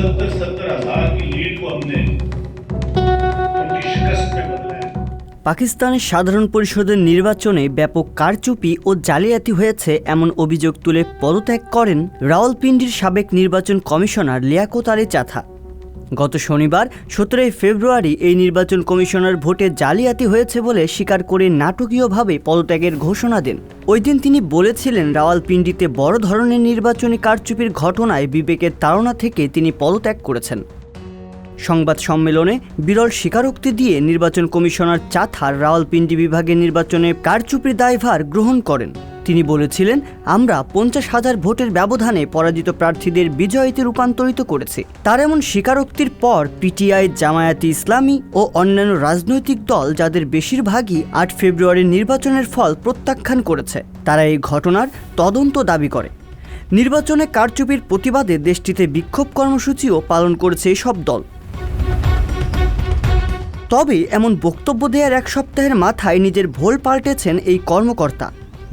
65-70 की लीड को हमने उनकी शिकस्त में बदला है। পাকিস্তানের সাধারণ পরিষদের নির্বাচনে ব্যাপক কারচুপি ও জালিয়াতি হয়েছে এমন অভিযোগ তুলে পদত্যাগ করেন রাওয়ালপিন্ডির সাবেক নির্বাচন কমিশনার লিয়াকত আলী চাথা। গত শনিবার 17 ফেব্রুয়ারি এই নির্বাচন কমিশনার ভোটে জালিয়াতি হয়েছে বলে স্বীকার করে নাটকীয়ভাবে পদত্যাগের ঘোষণা দেন। ওই দিন তিনি বলেছিলেন রাওয়ালপিন্ডিতে বড় ধরনের নির্বাচনী কারচুপির ঘটনায় বিবেকের তাড়না থেকে তিনি পদত্যাগ করেছেন। সংবাদ সম্মেলনে বিরল স্বীকারোক্তি দিয়ে নির্বাচন কমিশনার চাথার রাওয়ালপিন্ডি বিভাগের নির্বাচনে কারচুপির দায়ভার গ্রহণ করেন। তিনি বলেছিলেন, আমরা 50,000 ভোটের ব্যবধানে পরাজিত প্রার্থীদের বিজয়ীতে রূপান্তরিত করেছি। তার এমন স্বীকারোক্তির পর পিটিআই, জামায়াতে ইসলামী ও অন্যান্য রাজনৈতিক দল, যাদের বেশিরভাগই 8 ফেব্রুয়ারির নির্বাচনের ফল প্রত্যাখ্যান করেছে, তারা এই ঘটনার তদন্ত দাবি করে। নির্বাচনে কারচুপির প্রতিবাদে দেশটিতে বিক্ষোভ কর্মসূচিও পালন করেছে এসব দল। তবে এমন বক্তব্য দেওয়ার এক সপ্তাহের মাথায় নিজের ভোল পাল্টেছেন এই কর্মকর্তা।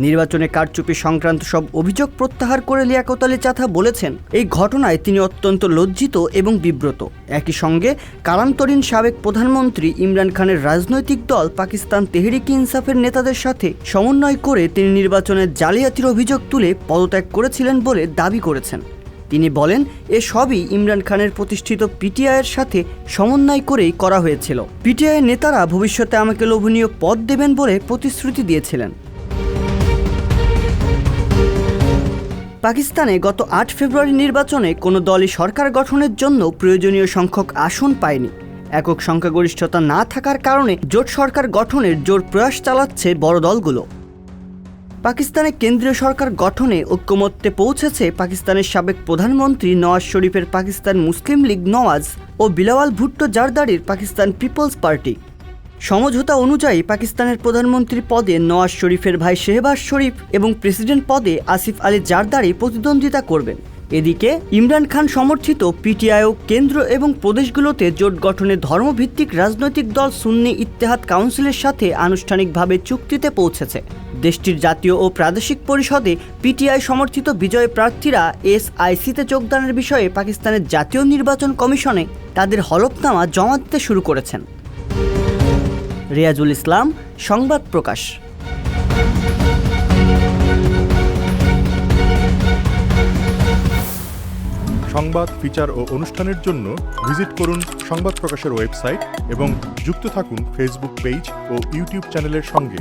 নির্বাচনে কারচুপি সংক্রান্ত সব অভিযোগ প্রত্যাহার করে লিয়াকত আলী চাথা বলেছেন, এই ঘটনায় তিনি অত্যন্ত লজ্জিত এবং বিব্রত। একই সঙ্গে কালান্তরীণ সাবেক প্রধানমন্ত্রী ইমরান খানের রাজনৈতিক দল পাকিস্তান তেহরিক-ই-ইনসাফের নেতাদের সাথে সমন্বয় করে তিনি নির্বাচনের জালিয়াতির অভিযোগ তুলে পদত্যাগ করেছিলেন বলে দাবি করেছেন। তিনি বলেন, এ সবই ইমরান খানের প্রতিষ্ঠিত পিটিআইয়ের সাথে সমন্বয় করেই করা হয়েছিল। পিটিআইয়ের নেতারা ভবিষ্যতে আমাকে লোভনীয় পদ দেবেন বলে প্রতিশ্রুতি দিয়েছিলেন। পাকিস্তানে গত 8 ফেব্রুয়ারি নির্বাচনে কোনো দলই সরকার গঠনের জন্য প্রয়োজনীয় সংখ্যক আসন পায়নি। একক সংখ্যাগরিষ্ঠতা না থাকার কারণে জোট সরকার গঠনের জোর প্রয়াস চালাচ্ছে বড় দলগুলো। পাকিস্তানে কেন্দ্রীয় সরকার গঠনে ঐক্যমত্যে পৌঁছেছে পাকিস্তানের সাবেক প্রধানমন্ত্রী নওয়াজ শরীফের পাকিস্তান মুসলিম লীগ নওয়াজ ও বিলাওয়াল ভুট্টো জারদারির পাকিস্তান পিপলস পার্টি। সমঝোতা অনুযায়ী পাকিস্তানের প্রধানমন্ত্রী পদে নওয়াজ শরীফের ভাই শেহবাজ শরীফ এবং প্রেসিডেন্ট পদে আসিফ আলী জারদারি প্রতিদ্বন্দ্বিতা করবেন। এদিকে ইমরান খান সমর্থিত পিটিআইও কেন্দ্র এবং প্রদেশগুলোতে জোট গঠনে ধর্মভিত্তিক রাজনৈতিক দল সুন্নি ইত্তেহাদ কাউন্সিলের সাথে আনুষ্ঠানিকভাবে চুক্তিতে পৌঁছেছে। দেশটির জাতীয় ও প্রাদেশিক পরিষদে পিটিআই সমর্থিত বিজয়ী প্রার্থীরা এসআইসিতে যোগদানের বিষয়ে পাকিস্তানের জাতীয় নির্বাচন কমিশনে তাদের হলফনামা জমা দিতে শুরু করেছেন। রিয়াজুল ইসলাম, সংবাদ প্রকাশ। সংবাদ, ফিচার ও অনুষ্ঠানের জন্য ভিজিট করুন সংবাদ প্রকাশের ওয়েবসাইট এবং যুক্ত থাকুন ফেসবুক পেজ ও ইউটিউব চ্যানেলের সঙ্গে।